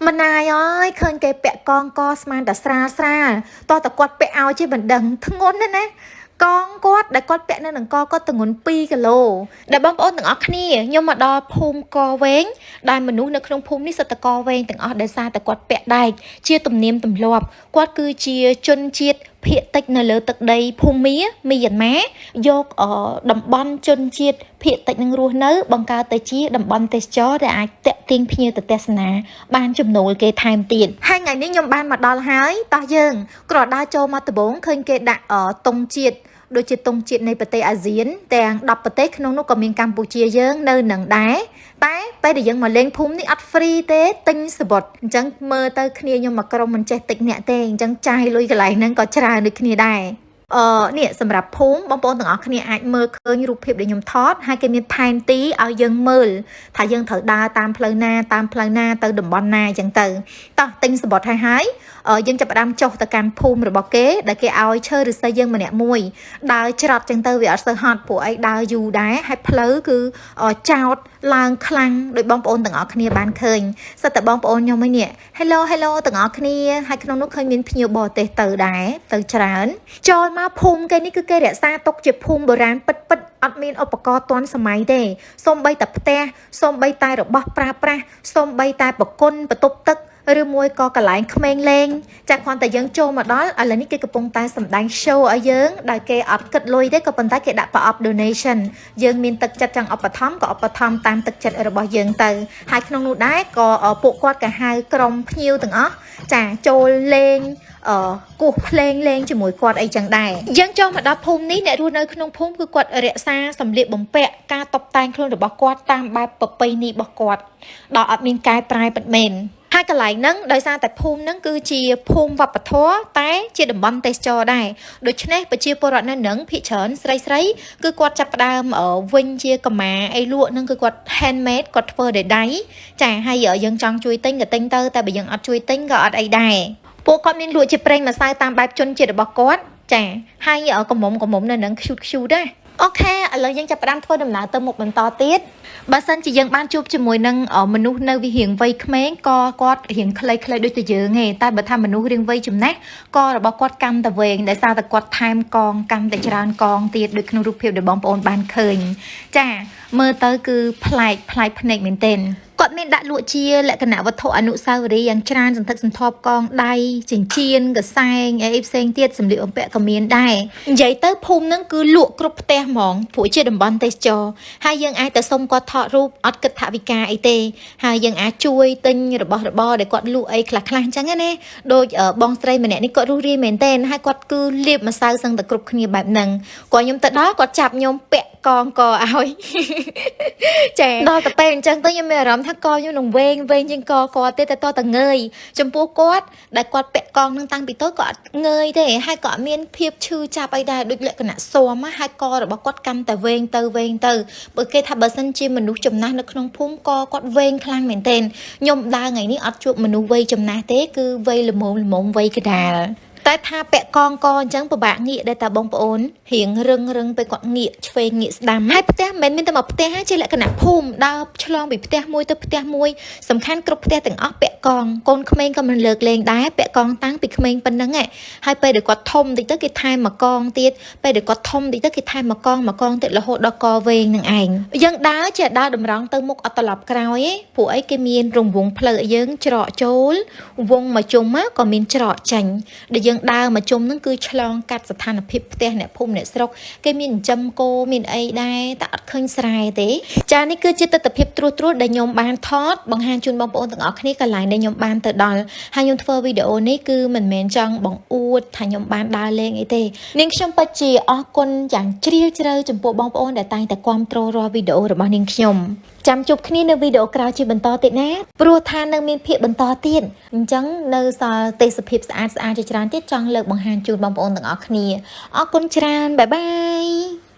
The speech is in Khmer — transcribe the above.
Mình này ơi, khơi cái bẹ con co sman đã xa to ta quạt bẹ ao chứ mình đừng thằng ngôn đấy nè con quát đã quát bẹ nên đừng co từng ngôn pi cả lô đã bấm ôn từng óc nè nhưng mà đo phum co vén đai mình nuốtនៅក្នុងភូមិនេះសិតតកវែងទាំងអស់ដែលសារតែគាត់ពាក់ដែកជាទំនៀមទម្លាប់គាត់គឺជាជនជាតិភាគតិចនៅលើទឹកដីភូមាមីយ៉ាន់ម៉ាយកតំបន់ជនជាតិភាគតិចនឹងរស់នៅបង្កើតទៅជាតំបន់ទេសចរដែលអាចតាក់ទាញភ្ញៀវទៅទស្សនាបានចំណូលគេថែមទៀតហើយថ្ងៃនេះខ្ញុំបានមកដល់ហើយតោះយើងក្រដាចូលមកដំបងឃើញគេដាក់តុងជាតិដូចជាតុងជាតិនៃប្រទេសអាស៊ានទាំង10ប្រទេសក្នុងនោះក៏មានកម្ពុជាយើងនៅនឹងដែរតែពេលដែលយើងមកលេងភូមិនេះអត់ free ទេទិញសបុតអញ្ចឹងមើលទៅគ្នាខ្ញុំមកក្រុមមិនចេះតិចអ្នកទេអញ្ចឹងចាយលុយកន្លែងហ្នឹងក៏ច្រើនដូចគ្នាដែរនេះសម្រាប់ភូមិបងប្អូនទាំងអស់គ្នាអាចមើលឃើញរូបភាពដែលខ្ញុំថតហើយគេមានផែនទីឲ្យយើងមើលថាយើងត្រូវដើរតាមផ្លូវណាទៅតំបន់ណាអញ្ចឹងទៅតោះទិញសបុតហើយយើងចាប់ផ្ដើមចុះទៅកាន់ភូមិរបស់គេដែលគេឲ្យឈើឫស្សីយើងម្នាក់មួយដើរច្រត់អញ្ចឹងទៅវាអត់សូវហត់ព្រោះអីដើរយូរដែរហើយផ្លូវគឺចោតឡើងខ្លាំងដោយបងប្អូនទាំងអស់គ្នាបានឃើញសិតតែបងប្អូនខ្ញុំឯនេះ Hello ទាំងអស់គ្នាហើយក្នុងនោះឃើញមានភ្ញៀវបរទេសទៅដែរទៅច្រើនចូលមកភូមិគេនេះគឺគេរក្សាទុកជាភូមិបុរាណពិតអត់មានឧបករណ៍ទាន់សម័យទេសូម្បីតែផ្ទះសូម្បីតែរបស់ប្រើប្រាស់សូម្បីតែបង្គន់បន្ទប់ទឹកឬមួយក៏កន្លែងក្មេងលេងចាក់គ្រាន់តែយើងចូលមកដល់ឥឡូវនេះគេកំពុងតែសម្ដែង show ឲ្យយើងដែលគេអត់គិតលុយទេក៏ប៉ុន្តែគេដាក់ប្រអប់ donation យើងមានទឹកចិត្តចង់ឧបត្ថម្ភក៏ឧបត្ថម្ភតាមទឹកចិត្តរបស់យើងទៅហើយក្នុងនោះដែរក៏ពួកគាត់ក៏ហៅក្រុមភ្ញៀវទាំងអស់ចាចូលលេងគោះភ្លេងលេងជាមួយគាត់អីចឹងដែរយើងចូលមកដល់ភូមិនេះអ្នករស់នៅក្នុងភូមិគឺគាត់រក្សាសម្លៀកបំពាក់ការតុបតែងខ្លួនរបស់គាត់តាមបែបប្រពៃណីរបស់គាត់ដល់អត់មានកែប្រែពិតមែនហើយកន្លែងហ្នឹងដោយសារតែភូមិហ្នឹងគឺជាភូមិវប្បធម៌តែជាតំបន់ទេសចរដែរដូច្នេះប្រជាពលរដ្ឋនៅនឹងភាគច្រើនស្រីគឺគាត់ចាប់ផ្ដើមវិញជាកម្មាអីលក់ហ្នឹងគឺគាត់ handmade គាត់ធ្វើដោយដៃចាហើយយើងចង់ជួយទិញក៏ទិញទៅតែបើយើងអត់ជួយទិញក៏អត់អីដែរពួកគាត់មានលក់ជាប្រេងម្សៅតាមបែបជនជាតិរបស់គាត់ចាហើយកំមុំនៅនឹងខ្ជូតដែរអូខេឥឡូវយើងចាប់ផ្ដើមធ្វើដំណើរទៅមុខបន្តទៀតបើសិនជាយើងបានជួបជាមួយនឹងមនុស្សនៅវិហៀងវ័យក្មេងក៏គាត់រៀងខ្លីៗដូចតែយើងឯងតែបើថាមនុស្សរៀងវ័យចំណាស់ក៏របស់គាត់កាន់តែវែងដោយសារតែគាត់ថែមកងកាន់តែច្រើនកងទៀតដូចក្នុងរូបភាពដែលបងប្អូនបានឃើញចាមើលទៅគឺប្លែកភ្នែកមែនទែនគាត់មានដាក់លក់ជាលក្ខណៈវត្ថុអនុស្សាវរីយ៍យ៉ាងច្រើនសន្ធឹកសន្ធាប់កងដៃចិញ្ចៀនកសែងអីផ្សេងទៀតសម្លៀកបំពាក់ក៏មានដែរនិយាយទៅភូមិហ្នឹងគឺលក់គ្រប់ផ្ទះហ្មងព្រោះជាតំបន់ទេសចរហើយយើងអាចទៅសុំគាត់ថតរូបអត់គិតថវិកាអីទេហើយយើងអាចជួយទិញរបស់របរដែលគាត់លក់អីខ្លះអញ្ចឹងណាដូចបងស្រីម្នាក់នេះគាត់រស់រាយមែនទែនហើយគាត់គឺលាបម្សៅសឹងតែគ្រប់គ្នាបែបហ្នឹងគាត់ខ្ញុំទៅដល់គាត់ចាប់ខ្ញុំពាក់កងកឲ្យចាដល់ទៅពេលអញ្ចឹងទៅខ្ញុំមានអារម្មណ៍ថាកខ្ញុំនឹងវែងជាងកគាត់ទេតែតតែងើយចំពោះគាត់ដែលគាត់ពាក់កងនឹងតាំងពីតូចក៏អត់ងើយទេហើយក៏អត់មានភាពឈឺចាប់អីដែរដូចលក្ខណៈស៊ាំហើយករបស់គាត់កាន់តែវែងទៅបើគេថាបើសិនជាមនុស្សចំណាស់នៅក្នុងភូមិក៏គាត់វែងខ្លាំងមែនទែនខ្ញុំដើរថ្ងៃនេះអត់ជួបមនុស្សវ័យចំណាស់ទេគឺវ័យល្មមវ័យកដាលតែថាពាក់កងអញ្ចឹងពិបាកងាកដែរតាបងប្អូនរៀងរឹងពេលគាត់ងាកឆ្វេងងាកស្ដាំហើយផ្ទះមិនមែនមានតែមួយផ្ទះទេជាលក្ខណៈភូមិដើរឆ្លងពីផ្ទះមួយទៅផ្ទះមួយសំខាន់គ្រប់ផ្ទះទាំងអស់ពាក់កងកូនក្មេងក៏មិនលើកលែងដែរពាក់កងតាំងពីក្មេងប៉ុណ្ណឹងឯងហើយពេលដែលគាត់ធំតិចទៅគេថែមមកកងទៀតពេលដែលគាត់ធំតិចទៅគេថែមមកកងទៀតរហូតដល់កវែងនឹងឯងយើងដើរជាដើរតម្រង់ទៅមុខអត់ត្រឡប់ក្រោយឯងព្រោះអីគេមានរង្វង់ផ្លូវឲ្យយើងច្រកចូលវងមកជុំមកក៏មានច្រកចេញដែលយើងដើរមកជុំហ្នឹងគឺឆ្លងកាត់ស្ថានភាពផ្ទះអ្នកភូមិអ្នកស្រុកគេមានចិញ្ចឹមគោមានអីដែរតែអត់ឃើញស្រែទេចានេះគឺជាទស្សនវិជ្ជាត្រួសដែលខ្ញុំបានថតបង្ហាញជូនបងប្អូនទាំងអស់គ្នាកន្លែងដែលខ្ញុំបានទៅដល់ហើយខ្ញុំធ្វើវីដេអូនេះគឺមិនមែនចង់បង្អួតថាខ្ញុំបានដើរលេងអីទេនាងខ្ញុំពិតជាអរគុណយ៉ាងជ្រាលជ្រៅចំពោះបងប្អូនដែលតែងតែគាំទ្ររាល់វីដេអូរបស់នាងខ្ញុំចាំជួបគ្នានៅវីដេអូក្រោយជាបន្តទៀតណាព្រោះថានឹងមានភាគបន្តទៀតអញ្ចឹងនៅសល់ទេសភាពស្អាតជាច្រើនទៀតចង់លើកបង្ហាញជូនបងប្អូនទាំងអស់គ្នាអរគុណច្រើនបាយបាយ